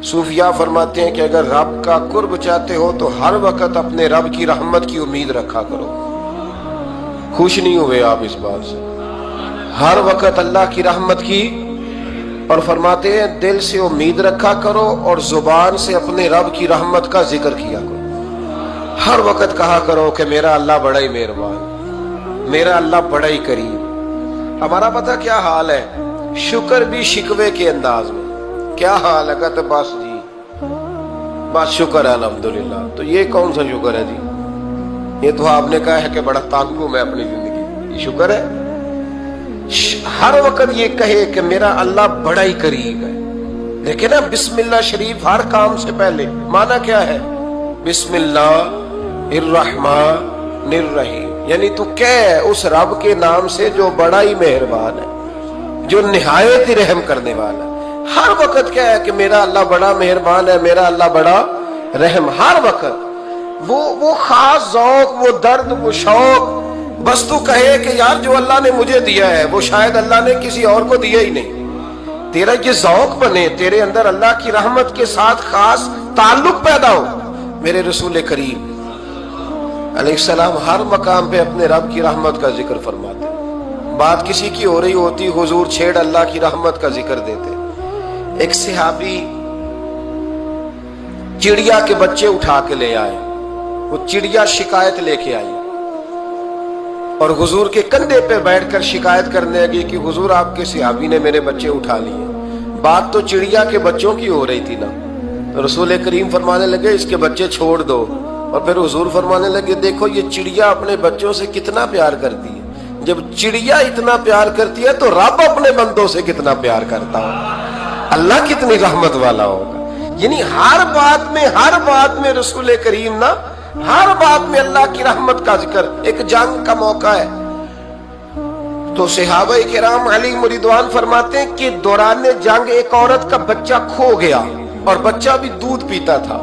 صوفیاء فرماتے ہیں کہ اگر رب کا قرب چاہتے ہو تو ہر وقت اپنے رب کی رحمت کی امید رکھا کرو۔ خوش نہیں ہوئے آپ اس بات سے؟ ہر وقت اللہ کی رحمت کی، اور فرماتے ہیں دل سے امید رکھا کرو اور زبان سے اپنے رب کی رحمت کا ذکر کیا کرو۔ ہر وقت کہا کرو کہ میرا اللہ بڑا ہی مہربان، میرا اللہ بڑا ہی کریم۔ ہمارا پتہ کیا حال ہے؟ شکر بھی شکوے کے انداز میں۔ کیا حال ہے؟ کہتے بس جی بس شکر ہے الحمدللہ۔ تو یہ کون سا شکر ہے جی؟ یہ تو آپ نے کہا ہے کہ بڑا تانگ ہوں میں اپنی زندگی، یہ شکر ہے؟ ہر وقت یہ کہے کہ میرا اللہ بڑا ہی قریب ہے۔ دیکھیں نا بسم اللہ شریف ہر کام سے پہلے معنی کیا ہے؟ بسم اللہ الرحمن الرحیم، یعنی تو کہہ اس رب کے نام سے جو بڑا ہی مہربان ہے، جو نہایت ہی رحم کرنے والا ہے۔ ہر وقت کیا ہے کہ میرا اللہ بڑا مہربان ہے، میرا اللہ بڑا رحم۔ ہر وقت وہ خاص ذوق، وہ درد، وہ شوق، بس تو کہے کہ یار جو اللہ نے مجھے دیا ہے وہ شاید اللہ نے کسی اور کو دیا ہی نہیں۔ تیرا یہ ذوق بنے، تیرے اندر اللہ کی رحمت کے ساتھ خاص تعلق پیدا ہو۔ میرے رسول کریم علیہ السلام ہر مقام پہ اپنے رب کی رحمت کا ذکر فرماتے۔ بات کسی کی ہو رہی ہوتی، حضور چھیڑ اللہ کی رحمت کا ذکر دیتے۔ ایک صحابی چڑیا کے بچے اٹھا کے لے آئے، وہ چڑیا شکایت لے کے آئی اور حضور کے کندھے پہ بیٹھ کر شکایت کرنے لگی کہ حضور آپ کے صحابی نے میرے بچے اٹھا لیے۔ بات تو چڑیا کے بچوں کی ہو رہی تھی نا، تو رسول کریم فرمانے لگے اس کے بچے چھوڑ دو، اور پھر حضور فرمانے لگے دیکھو یہ چڑیا اپنے بچوں سے کتنا پیار کرتی ہے۔ جب چڑیا اتنا پیار کرتی ہے تو رب اپنے بندوں سے کتنا پیار کرتا ہو، اللہ کتنی رحمت والا ہوگا۔ یعنی ہر بات میں رسول کریم نا، ہر بات میں اللہ کی رحمت کا ذکر۔ ایک جنگ کا موقع ہے تو صحابہ کرام علیہ رضوان فرماتے ہیں کہ دوران جنگ ایک عورت کا بچہ کھو گیا، اور بچہ بھی دودھ پیتا تھا۔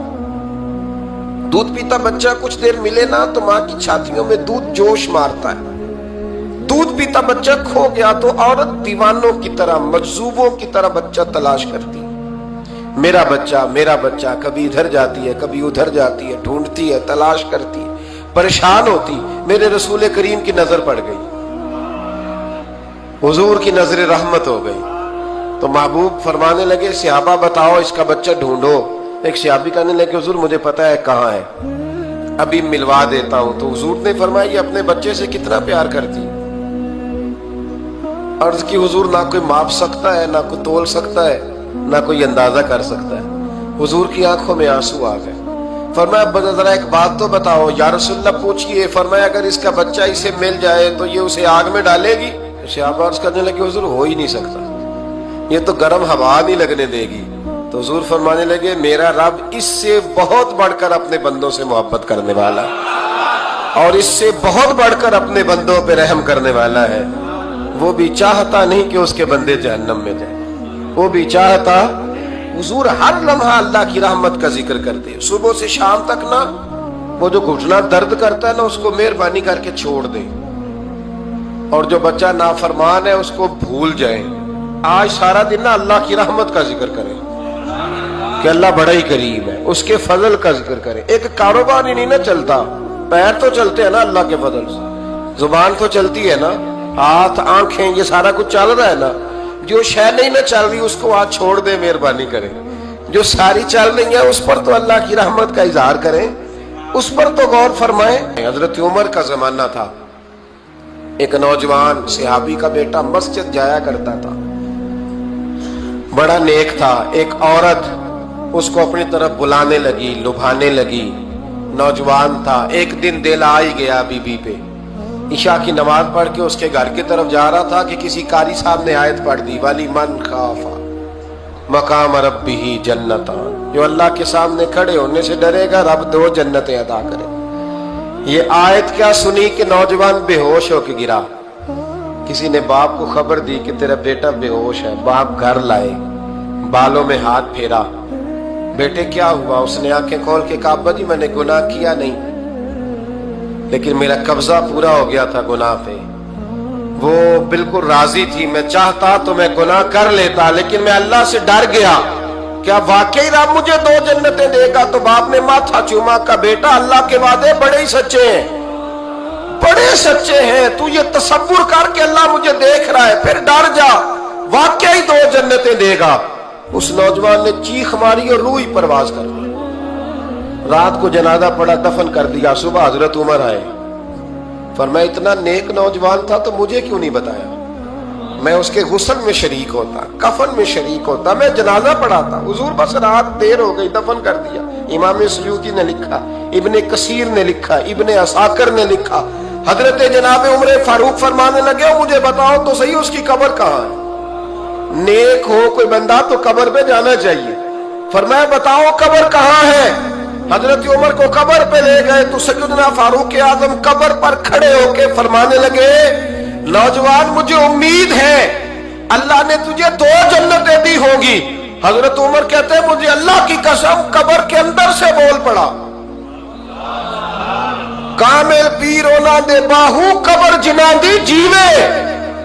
دودھ پیتا بچہ کچھ دیر ملے نا تو ماں کی چھاتیوں میں دودھ جوش مارتا ہے۔ دودھ پیتا بچہ کھو گیا تو عورت دیوانوں کی طرح، مجذوبوں کی طرح بچہ تلاش کرتی، میرا بچہ، کبھی ادھر جاتی ہے کبھی ادھر جاتی ہے، ڈھونڈتی ہے، تلاش کرتی ہے، پریشان ہوتی۔ میرے رسول کریم کی نظر پڑ گئی، حضور کی نظر رحمت ہو گئی، تو محبوب فرمانے لگے صحابہ بتاؤ اس کا بچہ ڈھونڈو۔ ایک صحابی کہنے لگے حضور مجھے پتا ہے کہاں ہے، ابھی ملوا دیتا ہوں۔ تو حضور نے فرمایا یہ اپنے بچے سے کتنا پیار کرتی۔ عرض کی حضور نہ کوئی ماپ سکتا ہے، نہ کوئی تول سکتا ہے، نہ کوئی اندازہ کر سکتا ہے۔ حضور کی آنکھوں میں آنسو آ گئے۔ فرمایا ذرا ایک بات تو بتاؤ یا رسول اللہ پوچھئے۔ فرمایا اگر اس کا بچہ اسے مل جائے تو یہ اسے آگ میں ڈالے گی؟ صحابہ عرض کرنے لگے حضور ہو ہی نہیں سکتا، یہ تو گرم ہوا نہیں لگنے دے گی۔ تو حضور فرمانے لگے میرا رب اس سے بہت بڑھ کر اپنے بندوں سے محبت کرنے والا، اور اس سے بہت بڑھ کر اپنے بندوں پہ رحم کرنے والا ہے۔ وہ بھی چاہتا نہیں کہ اس کے بندے جہنم میں جائیں، وہ بھی چاہتا۔ حضور ہر لمحہ اللہ کی رحمت کا ذکر کرتے، صبح سے شام تک نا وہ جو گھٹنا درد کرتا ہے نا اس کو مہربانی کر کے چھوڑ دیں، اور جو بچہ نافرمان ہے اس کو بھول جائیں۔ آج سارا دن نا اللہ کی رحمت کا ذکر کریں کہ اللہ بڑا ہی قریب ہے، اس کے فضل کا ذکر کریں۔ ایک کاروبار ہی نہیں نا چلتا، پیر تو چلتے ہیں نا اللہ کے فضل سے، زبان تو چلتی ہے نا، ہاتھ آنکھیں یہ سارا کچھ چل رہا ہے نا۔ جو شے نہیں نہ چل رہی اس کو آج چھوڑ دیں، مہربانی کریں۔ جو ساری چل رہی ہے اس پر تو اللہ کی رحمت کا اظہار کریں، اس پر تو غور فرمائیں۔ حضرت عمر کا زمانہ تھا، ایک نوجوان صحابی کا بیٹا مسجد جایا کرتا تھا، بڑا نیک تھا۔ ایک عورت اس کو اپنی طرف بلانے لگی، لبھانے لگی، نوجوان تھا۔ ایک دن دل آ ہی گیا بی بی پہ، عشاء کی نماز پڑھ کے اس کے گھر کی طرف جا رہا تھا کہ کسی قاری صاحب نے آیت پڑھ دی والی من خاف مقام ربہ جنتان، جو اللہ کے سامنے کھڑے ہونے سے ڈرے گا رب 2 جنتیں عطا کرے۔ یہ آیت کیا سنی کہ نوجوان بے ہوش ہو کے گرا۔ کسی نے باپ کو خبر دی کہ تیرا بیٹا بے ہوش ہے، باپ گھر لائے، بالوں میں ہاتھ پھیرا، بیٹے کیا ہوا؟ اس نے آنکھیں کھول کے کہا ابا جی میں نے گناہ کیا نہیں، لیکن میرا قبضہ پورا ہو گیا تھا گناہ پہ، وہ بالکل راضی تھی، میں چاہتا تو میں گناہ کر لیتا لیکن میں اللہ سے ڈر گیا، کیا واقعی رب مجھے 2 جنتیں دے گا؟ تو باپ نے ماتھا چوما کا بیٹا اللہ کے وعدے بڑے ہی سچے ہیں، بڑے سچے ہیں، تو یہ تصور کر کے اللہ مجھے دیکھ رہا ہے، پھر ڈر جا، واقعی 2 جنتیں دے گا۔ اس نوجوان نے چیخ ماری اور روح ہی پرواز کر دی۔ رات کو جنازہ پڑا، دفن کر دیا، صبح حضرت عمر آئے، فرمایا اتنا نیک نوجوان تھا تو مجھے کیوں نہیں بتایا؟ میں اس کے غسل میں شریک ہوتا، کفن میں شریک ہوتا، میں جنازہ پڑھاتا۔ حضور بس رات دیر ہو گئی، دفن کر دیا۔ امام سیوطی نے لکھا، ابن کثیر نے لکھا، ابن عساکر نے لکھا، حضرت جناب عمر فاروق فرمانے لگے مجھے بتاؤ تو صحیح اس کی قبر کہاں ہے؟ نیک ہو کوئی بندہ تو قبر پہ جانا چاہیے۔ فرمایا بتاؤ قبر کہاں ہے؟ حضرت عمر کو قبر پہ لے گئے تو سیدنا فاروق اعظم قبر پر کھڑے ہو کے فرمانے لگے نوجوان مجھے امید ہے اللہ نے تجھے 2 جنتیں دی ہوں گی۔ حضرت عمر کہتے ہیں مجھے اللہ کی قسم قبر کے اندر سے بول پڑا، کامل پیرونا دے باہو قبر جنا دی جیوے،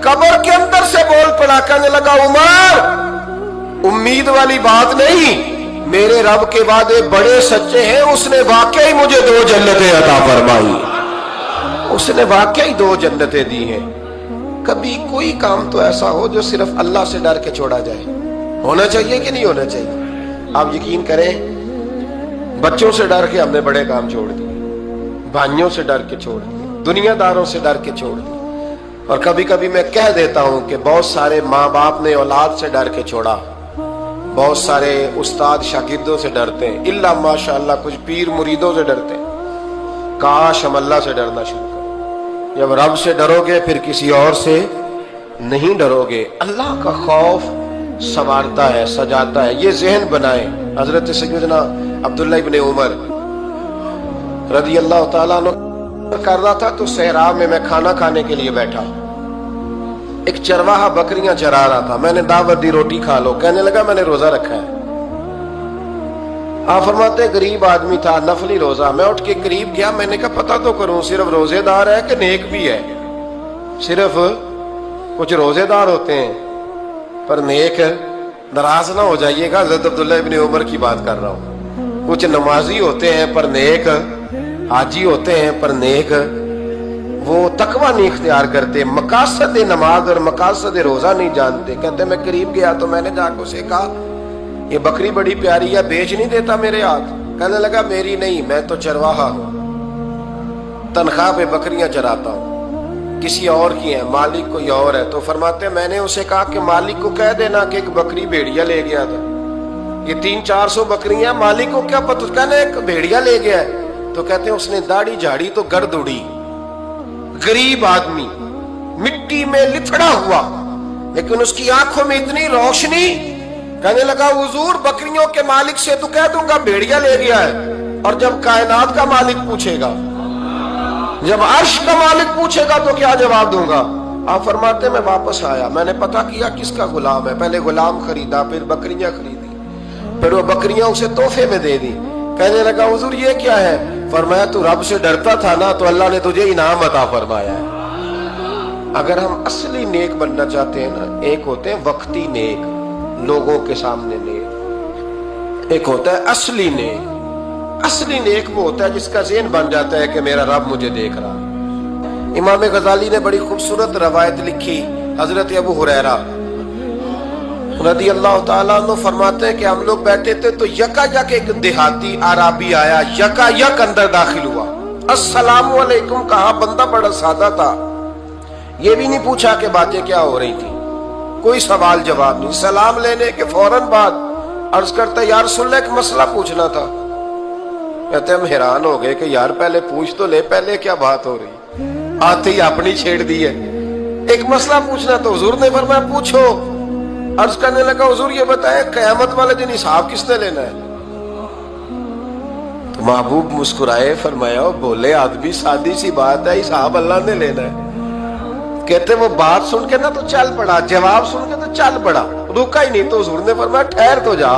قبر کے اندر سے بول پڑا، کہنے لگا عمر امید والی بات نہیں، میرے رب کے وعدے بڑے سچے ہیں، اس نے واقعی مجھے 2 جنتیں عطا فرمائی، اس نے واقعی 2 جنتیں دی ہیں۔ کبھی کوئی کام تو ایسا ہو جو صرف اللہ سے ڈر کے چھوڑا جائے، ہونا چاہیے کہ نہیں ہونا چاہیے؟ آپ یقین کریں بچوں سے ڈر کے ہم نے بڑے کام چھوڑ دیے، بھائیوں سے ڈر کے چھوڑ دیے، دنیا داروں سے ڈر کے چھوڑ دیے، اور کبھی کبھی میں کہہ دیتا ہوں کہ بہت سارے ماں باپ نے اولاد سے ڈر کے چھوڑا، بہت سارے استاد شاگردوں سے ڈرتے ہیں، الا ماشاءاللہ کچھ پیر مریدوں سے ڈرتے ہیں۔ کاش ہم اللہ سے ڈرنا شروع کریں۔ جب رب سے ڈرو گے پھر کسی اور سے نہیں ڈرو گے۔ اللہ کا خوف سنوارتا ہے، سجاتا ہے، یہ ذہن بنائیں۔ حضرت سیدنا عبداللہ ابن عمر رضی اللہ تعالیٰ عنہ کر رہا تھا تو صحرا میں کھانا کھانے کے لیے بیٹھا، ایک چرواہا بکریاں چرا رہا تھا، میں نے دعوت دی روٹی کھا لو، کہنے لگا میں نے روزہ رکھا ہے۔ آپ فرماتے غریب آدمی تھا، نفلی روزہ، میں اٹھ کے قریب گیا، میں نے کہا پتہ تو کروں صرف روزے دار ہے کہ نیک بھی ہے؟ صرف کچھ روزے دار ہوتے ہیں پر نیک، ناراض نہ ہو جائیے گا، حضرت عبداللہ ابن عمر کی بات کر رہا ہوں۔ کچھ نمازی ہوتے ہیں پر نیک، حاجی ہوتے ہیں پر نیک، وہ تقوی نہیں اختیار کرتے، مقاصد نماز اور مقاصد روزہ نہیں جانتے۔ کہتے میں قریب گیا تو میں نے جا کے اسے کہا یہ بکری بڑی پیاری ہے، بیچ نہیں دیتا میرے ہاتھ؟ کہنے لگا میری نہیں، میں تو چرواہا ہوں، تنخواہ پہ بکریاں چراتا ہوں، کسی اور کی ہیں، مالک کوئی اور ہے۔ تو فرماتے میں نے اسے کہا کہ مالک کو کہہ دینا کہ ایک بکری بھیڑیا لے گیا تھا، یہ 300-400 بکریاں، مالک کو کیا پتہ، کہنے ایک بھیڑیا لے گیا ہے۔ تو کہتے ہیں اس نے داڑھی جھاڑی تو گرد اڑی، غریب آدمی مٹی میں لتھڑا ہوا، لیکن اس کی آنکھوں میں اتنی روشنی، کہنے لگا حضور بکریوں کے مالک سے تو کہہ دوں گا بھیڑیا لے گیا ہے، اور جب کائنات کا مالک پوچھے گا، جب عرش کا مالک پوچھے گا تو کیا جواب دوں گا؟ آپ فرماتے میں واپس آیا، میں نے پتہ کیا کس کا غلام ہے، پہلے غلام خریدا، پھر بکریاں خریدی، پھر وہ بکریاں اسے تحفے میں دے دی۔ کہنے لگا حضور یہ کیا ہے؟ فرمایا تو رب سے ڈرتا تھا نا تو اللہ نے تجھے انعام عطا فرمایا ہے۔ اگر ہم اصلی نیک بننا چاہتے ہیں نا، ایک ہوتے ہیں وقتی نیک، لوگوں کے سامنے نیک، ایک ہوتا ہے اصلی نیک۔ اصلی نیک وہ ہوتا ہے جس کا ذہن بن جاتا ہے کہ میرا رب مجھے دیکھ رہا ہے۔ امام غزالی نے بڑی خوبصورت روایت لکھی، حضرت ابو ہریرہ رضی اللہ تعالیٰ عنہ فرماتے ہیں کہ ہم لوگ بیٹھے تھے تو یکا یک ایک دیہاتی عربی آیا، یکا یک اندر داخل ہوا، السلام علیکم کہا، بندہ بڑا سادہ تھا، یہ بھی نہیں پوچھا کہ باتیں کیا ہو رہی تھی، کوئی سوال جواب نہیں، سلام لینے کے فوراً بعد عرض کرتا یا رسول اللہ ایک مسئلہ پوچھنا تھا۔ کہتے ہم حیران ہو گئے کہ یار پہلے پوچھ تو لے، پہلے کیا بات ہو رہی، آتے ہی اپنی چھیڑ دی ہے، ایک مسئلہ پوچھنا تو حضور نے فرمایا پوچھو۔ عرض کرنے لگا حضور یہ بتائے قیامت والے دن حساب کس نے لینا ہے؟ تو محبوب مسکرائے، فرمایا بولے آدمی سادی سی بات ہے، حساب اللہ نے لینا ہے۔ کہتے وہ بات سن کے نا تو چل پڑا، جواب سن کے تو چل پڑا، رکا ہی نہیں۔ تو حضور نے فرمایا ٹھہر تو جا،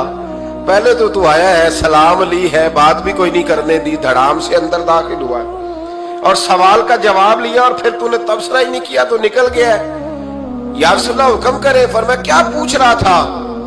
پہلے تو آیا ہے، سلام لی ہے، بات بھی کوئی نہیں کرنے دی، دھڑام سے اندر داخل ہوا ہے اور سوال کا جواب لیا اور پھر تو نے تبصرہ ہی نہیں کیا تو نکل گیا ہے۔ یا رسول اللہ حکم کرے، فرمایا کیا پوچھ رہا تھا؟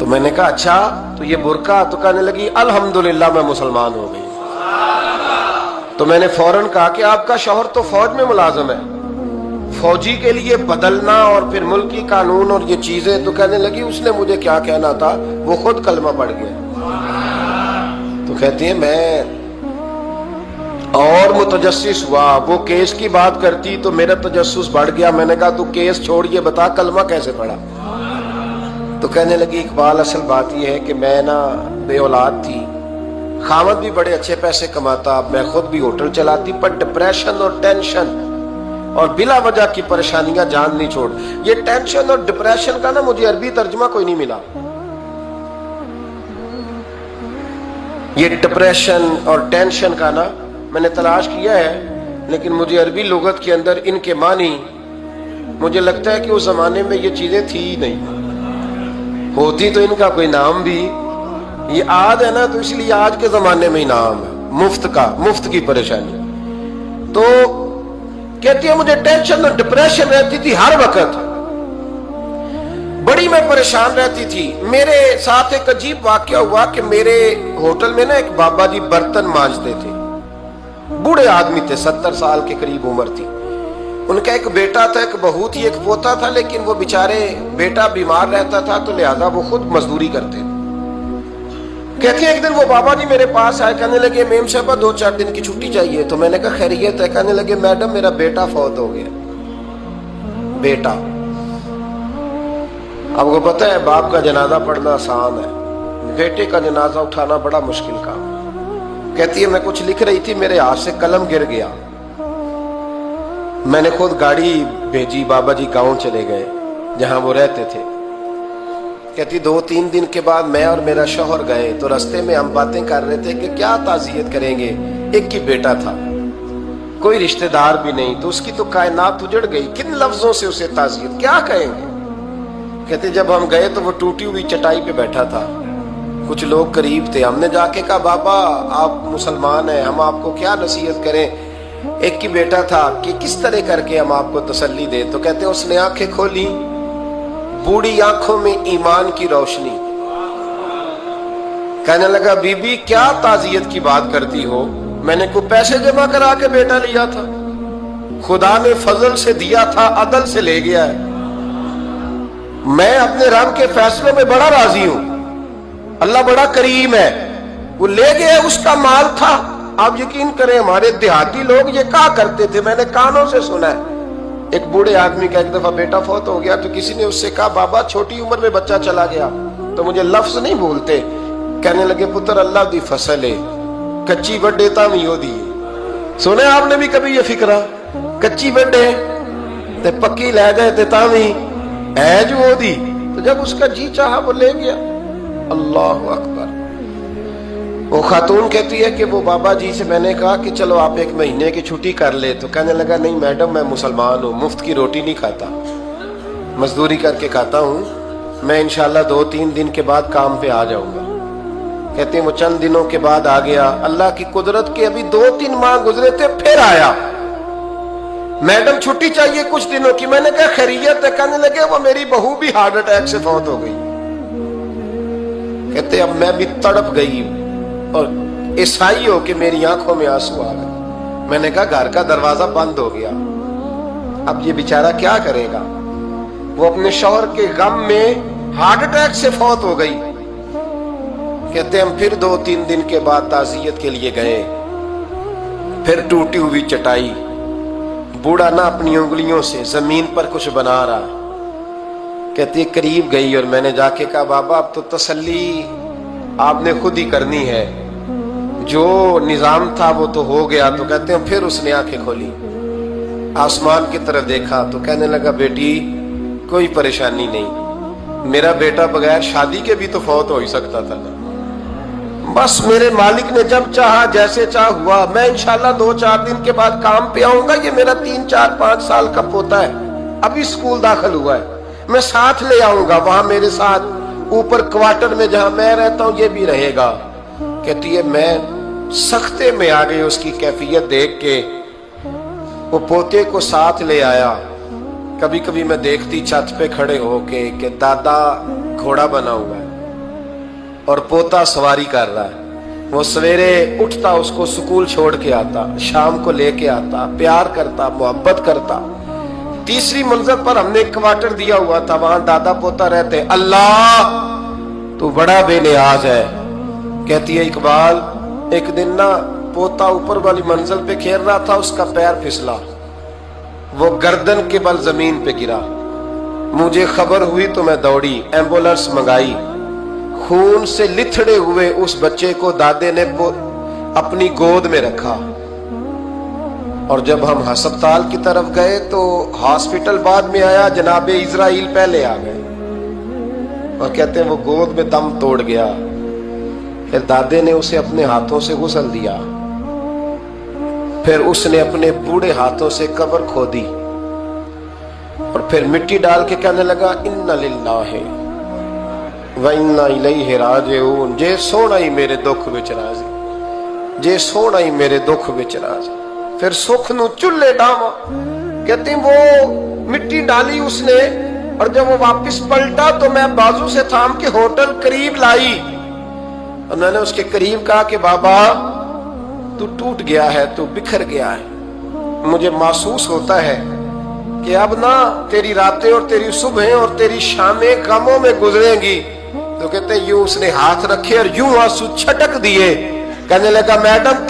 تو میں نے کہا اچھا تو یہ برقع؟ تو کہنے لگی الحمدللہ میں مسلمان ہو گئی۔ تو میں نے فوراً کہا کہ آپ کا شوہر تو فوج میں ملازم ہے، فوجی کے لیے بدلنا اور پھر ملکی قانون اور یہ چیزیں۔ تو کہنے لگی اس نے مجھے کیا کہنا تھا، وہ خود کلمہ پڑھ گیا۔ تو کہتی ہے میں اور متجسس ہوا، وہ کیس کی بات کرتی تو میرا تجسس بڑھ گیا۔ میں نے کہا تو کیس چھوڑ، یہ بتا کلمہ کیسے پڑھا؟ تو کہنے لگی اقبال اصل بات یہ ہے کہ میں نا بے اولاد تھی، خامد بھی بڑے اچھے پیسے کماتا، میں خود بھی ہوٹل چلاتی، پر ڈپریشن اور ٹینشن اور بلا وجہ کی پریشانیاں جان نہیں چھوڑ۔ یہ ٹینشن اور ڈپریشن کا نا مجھے عربی ترجمہ کوئی نہیں ملا۔ یہ ڈپریشن اور ٹینشن کا نا میں نے تلاش کیا ہے، لیکن مجھے عربی لغت کے اندر ان کے معنی مجھے لگتا ہے کہ اس زمانے میں یہ چیزیں تھی ہی نہیں، ہوتی تو ان کا کوئی نام بھی، یہ آج ہے نا تو اس لیے آج کے زمانے میں ہی نام ہے مفت کا، مفت کی پریشانی۔ تو کہتی ہے مجھے ٹینشن اور ڈپریشن رہتی تھی ہر وقت، بڑی میں پریشان رہتی تھی۔ میرے ساتھ ایک عجیب واقعہ ہوا کہ میرے ہوٹل میں نا ایک بابا جی برتن مانجتے تھے، بوڑھے آدمی تھے، 70 سال کے قریب عمر تھی۔ ان کا ایک بیٹا تھا، ایک بہو تھی، ایک پوتا تھا، لیکن وہ بیچارے بیٹا بیمار رہتا تھا تو لہذا وہ خود مزدوری کرتے تھے۔ کہتے ہیں ایک دن وہ بابا جی میرے پاس آئے، کہنے لگے میم صاحبہ 2-4 دن کی چھٹی چاہیے۔ تو میں نے کہا خیریت ہے؟ کہنے لگے میڈم میرا بیٹا فوت ہو گیا۔ بیٹا، آپ کو پتہ ہے باپ کا جنازہ پڑھنا آسان ہے، بیٹے کا جنازہ اٹھانا بڑا مشکل کام۔ کہتی ہے میں کچھ لکھ رہی تھی، میرے ہاتھ سے قلم گر گیا، میں نے خود گاڑی بھیجی، بابا جی گاؤں چلے گئے جہاں وہ رہتے تھے۔ کہتی 2-3 دن کے بعد میں اور میرا شوہر گئے تو رستے میں ہم باتیں کر رہے تھے کہ کیا تعزیت کریں گے، ایک ہی بیٹا تھا، کوئی رشتہ دار بھی نہیں، تو اس کی تو کائنات اجڑ گئی، کن لفظوں سے اسے تعزیت کیا کہیں گے۔ کہتے جب ہم گئے تو وہ ٹوٹی ہوئی چٹائی پہ بیٹھا تھا، کچھ لوگ قریب تھے، ہم نے جا کے کہا بابا آپ مسلمان ہیں، ہم آپ کو کیا نصیحت کریں، ایک ہی بیٹا تھا، کہ کس طرح کر کے ہم آپ کو تسلی دیں۔ تو کہتے اس نے آنکھیں کھولی، بوڑھی آنکھوں میں ایمان کی روشنی، کہنے لگا بی بی کیا تعزیت کی بات کرتی ہو، میں نے کوئی پیسے جمع کرا کے بیٹا لیا تھا، خدا نے فضل سے دیا تھا، عدل سے لے گیا ہے، میں اپنے رب کے فیصلوں میں بڑا راضی ہوں، اللہ بڑا کریم ہے، وہ لے گیا، اس کا مال تھا۔ آپ یقین کریں ہمارے دیہاتی لوگ یہ کہا کرتے تھے، میں نے کانوں سے سنا ہے، ایک بوڑھے آدمی کا ایک دفعہ بیٹا فوت ہو گیا تو کسی نے اس سے کہا بابا چھوٹی عمر میں بچہ چلا گیا، تو مجھے لفظ نہیں بولتے، کہنے لگے پتر اللہ دی فصل ہے، کچی بڑے تامی ہو دی۔ سنے آپ نے بھی کبھی یہ فکرہ، کچی بڑے تے پکی لے گئے تے تامی ہے جو ہو دی، تو جب اس کا جی چاہا وہ لے گیا۔ اللہ اکبر۔ وہ خاتون کہتی ہے کہ وہ بابا جی سے میں نے کہا کہ چلو آپ 1 مہینے کی چھٹی کر لے، تو کہنے لگا نہیں میڈم میں مسلمان ہوں، مفت کی روٹی نہیں کھاتا، مزدوری کر کے کھاتا ہوں، میں انشاءاللہ 2-3 دن کے بعد کام پہ آ جاؤں گا۔ کہتے ہیں وہ چند دنوں کے بعد آ گیا، اللہ کی قدرت کے ابھی 2-3 ماہ گزرے تھے پھر آیا، میڈم چھٹی چاہیے کچھ دنوں کی، میں نے کہا خیریت ہے، کہنے لگے وہ میری بہو بھی ہارٹ اٹیک سے فوت ہو گئی۔ کہتے اب میں بھی تڑپ گئی اور عیسائی ہو کہ میری آنکھوں میں آنسو آ گئے، میں نے کہا گھر کا دروازہ بند ہو گیا، اب یہ بیچارہ کیا کرے گا، وہ اپنے شوہر کے غم میں ہارٹ اٹیک سے فوت ہو گئی۔ کہتے ہم پھر 2-3 دن کے بعد تعزیت کے لیے گئے، پھر ٹوٹی ہوئی چٹائی، بوڑھا نہ اپنی انگلیوں سے زمین پر کچھ بنا رہا۔ کہتی قریب گئی اور میں نے جا کے کہا بابا اب تو تسلی آپ نے خود ہی کرنی ہے، جو نظام تھا وہ تو ہو گیا۔ تو کہتے ہیں پھر اس نے آنکھیں کھولی، آسمان کی طرف دیکھا تو کہنے لگا بیٹی کوئی پریشانی نہیں، میرا بیٹا بغیر شادی کے بھی تو فوت ہو ہی سکتا تھا نا، بس میرے مالک نے جب چاہا جیسے چاہ ہوا، میں انشاءاللہ 2-4 دن کے بعد کام پہ آؤں گا، یہ میرا 3-4-5 سال کا پوتا ہے، ابھی اسکول داخل ہوا ہے، میں ساتھ لے آؤں گا، وہاں میرے ساتھ اوپر کوارٹر میں جہاں میں رہتا ہوں یہ بھی رہے گا۔ کہتی ہے میں سختے میں آ گئی، اس کی کیفیت دیکھ کے وہ پوتے کو ساتھ لے آیا۔ کبھی کبھی میں دیکھتی چھت پہ کھڑے ہو کے کہ دادا گھوڑا بنا ہوا ہے، اور پوتا سواری کر رہا ہے. وہ سویرے اٹھتا اس کو سکول چھوڑ کے آتا, شام کو لے کے آتا, پیار کرتا, محبت کرتا. تیسری منزل پر ہم نے ایک کوارٹر دیا ہوا تھا, وہاں دادا پوتا رہتے. اللہ تو بڑا بے نیاز ہے. کہتی ہے اقبال ایک دن نا پوتا اوپر والی منزل پہ کھیل رہا تھا, اس کا پیر پھسلا, وہ گردن کے بل زمین پہ گرا. مجھے خبر ہوئی تو میں دوڑی, ایمبولینس منگائی. خون سے لتھڑے ہوئے اس بچے کو دادے نے اپنی گود میں رکھا. اور جب ہم ہسپتال کی طرف گئے تو ہاسپٹل بعد میں آیا, جناب اسرائیل پہلے آ گئے اور کہتے ہیں وہ گود میں دم توڑ گیا. پھر دادے نے اسے اپنے ہاتھوں سے غسل دیا, پھر اس نے اپنے بوڑھے ہاتھوں سے قبر کھودی اور پھر مٹی ڈال کے کہنے لگا انا للہ وَإِنَّا إِلَيْهِ رَاجِعُونَ. جے سونا ہی میرے دکھ وچ راضی, جے سونا ہی میرے دکھ وچ راضی. پھر سکھ نو چلے ڈاواں. کہتے ہیں وہ مٹی ڈالی اس نے, اور جب وہ واپس پلٹا تو میں بازو سے تھام کے ہوٹل قریب لائی اور میں نے اس کے قریب کہا کہ بابا تو ٹوٹ گیا ہے, تو بکھر گیا ہے. مجھے محسوس ہوتا ہے کہ اب نہ تیری راتیں اور تیری صبحیں اور تیری شامیں غموں میں گزریں گی. تو کہتے ہیں یوں اس نے ہاتھ رکھے اور یوں آنسو چھٹک دیے. کہنے لگا میڈم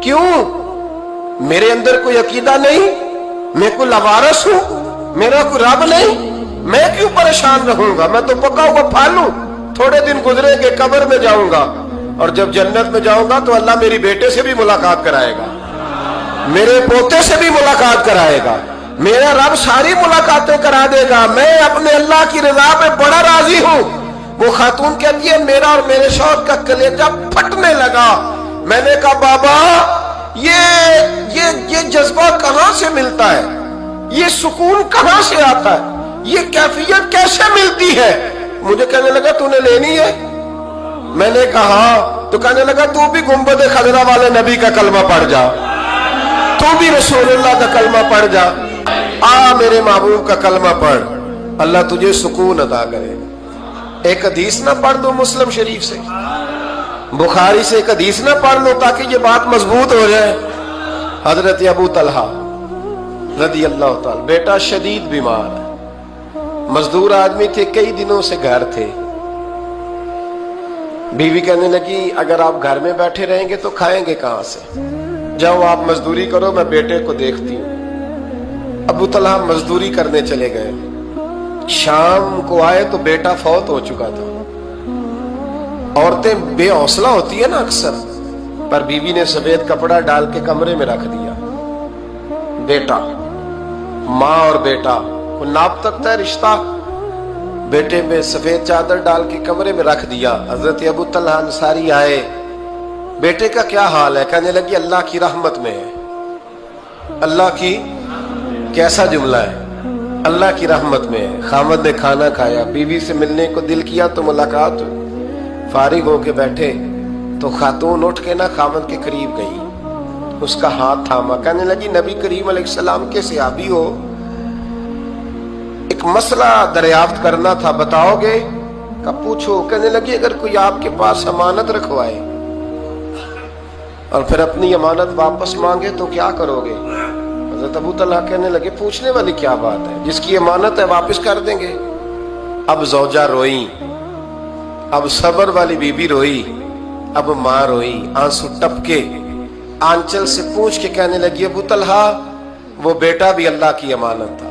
کیوں میرے اندر کوئی عقیدہ نہیں, میں کوئی لوارث ہوں, میرا کوئی رب نہیں, میں کیوں پریشان رہوں گا, میں تو پکا ہوا پھل ہوں. تھوڑے دن گزرے گے قبر میں جاؤں گا, اور جب جنت میں جاؤں گا تو اللہ میری بیٹے سے بھی ملاقات کرائے گا, میرے پوتے سے بھی ملاقات کرائے گا, میرا رب ساری ملاقاتیں کرا دے گا. میں اپنے اللہ کی رضا پہ بڑا راضی ہوں. وہ خاتون کہتی ہے میرا اور میرے شوہر کا کلیجہ پھٹنے لگا. میں نے کہا بابا یہ جذبہ کہاں سے ملتا ہے, یہ سکون کہاں سے آتا ہے, یہ کیفیت کیسے ملتی ہے. مجھے کہنے لگا تو نے لینی ہے. میں نے کہا تو کہنے لگا تو بھی گنبد خضرا والے نبی کا کلمہ پڑھ جا, تو بھی رسول اللہ کا کلمہ پڑھ جا, میرے محبوب کا کلمہ پڑھ, اللہ تجھے سکون عطا کرے. ایک حدیث نہ پڑھ دو مسلم شریف سے, بخاری سے ایک حدیث نہ پڑھ لو تاکہ یہ بات مضبوط ہو جائے. حضرت ابو طلحہ رضی اللہ تعالی, بیٹا شدید بیمار ہے, مزدور آدمی تھے, کئی دنوں سے گھر تھے. بیوی کہنے لگی اگر آپ گھر میں بیٹھے رہیں گے تو کھائیں گے کہاں سے, جاؤ آپ مزدوری کرو, میں بیٹے کو دیکھتی ہوں. ابو طلحہ مزدوری کرنے چلے گئے. شام کو آئے تو بیٹا فوت ہو چکا تھا. عورتیں بے حوصلہ ہوتی ہے نا اکثر, پر بیوی نے سفید کپڑا ڈال کے کمرے میں رکھ دیا. بیٹا, ماں اور بیٹا کو ناپ سکتا ہے رشتہ, بیٹے میں سفید چادر ڈال کے کمرے میں رکھ دیا. حضرت ابو طلحہ انصاری آئے, بیٹے کا کیا حال ہے؟ کہنے لگی اللہ کی رحمت میں ہے. اللہ کی, کیسا جملہ ہے, اللہ کی رحمت میں ہے. خامد نے کھانا کھایا, بیوی سے ملنے کو دل کیا تو ملاقات, فارغ ہو کے بیٹھے تو خاتون اٹھ کے نا خامد کے قریب گئی, اس کا ہاتھ تھاما. کہنے لگی نبی کریم علیہ السلام کے صحابی ہو, ایک مسئلہ دریافت کرنا تھا, بتاؤ گے؟ کہ پوچھو. کہنے لگی اگر کوئی آپ کے پاس امانت رکھوائے اور پھر اپنی امانت واپس مانگے تو کیا کرو گے؟ حضرت ابو طلحہ کہنے لگے پوچھنے والی کیا بات ہے, جس کی امانت ہے واپس کر دیں گے. اب زوجہ روئی, اب صبر والی بی بی روئی, اب ماں روئی, آنسو ٹپکے, آنچل سے پوچھ کے کہنے لگی ابو طلحہ وہ بیٹا بھی اللہ کی امانت تھا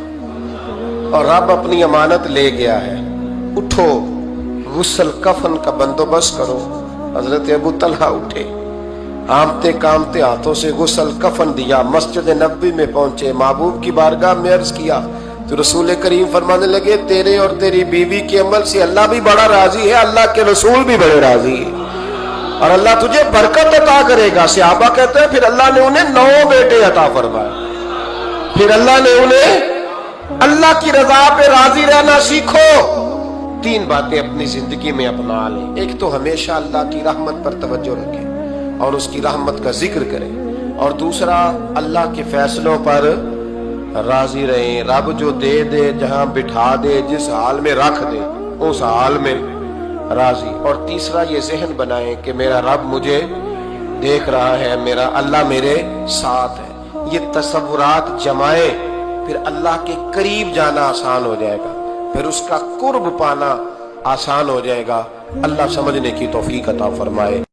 اور رب اپنی امانت لے گیا ہے, اٹھو غسل کفن کا بندوبست کرو. حضرت ابو طلحہ اٹھے, آمتے کامتے ہاتھوں سے غسل کفن دیا, مسجد نبوی میں پہنچے, محبوب کی بارگاہ میں عرض کیا تو رسول کریم فرمانے لگے تیرے اور تیری بیوی کے عمل سے اللہ بھی بڑا راضی ہے, اللہ کے رسول بھی بڑے راضی ہے, اور اللہ تجھے برکت عطا کرے گا. صحابہ کہتے ہیں پھر اللہ نے انہیں 9 بیٹے عطا فرمائے. پھر اللہ نے انہیں اللہ کی رضا پہ راضی رہنا سیکھو. 3 باتیں اپنی زندگی میں اپنا لیں. ایک تو ہمیشہ اللہ کی رحمت پر توجہ رکھیں اور اس کی رحمت کا ذکر کریں, اور دوسرا اللہ کے فیصلوں پر راضی رہیں. رب جو دے دے, جہاں بٹھا دے, جس حال میں رکھ دے اس حال میں راضی۔ اور تیسرا یہ ذہن بنائیں کہ میرا رب مجھے دیکھ رہا ہے، میرا اللہ میرے ساتھ ہے۔ یہ تصورات جمائیں، پھر اللہ کے قریب جانا آسان ہو جائے گا، پھر اس کا قرب پانا آسان ہو جائے گا۔ اللہ سمجھنے کی توفیق عطا فرمائے۔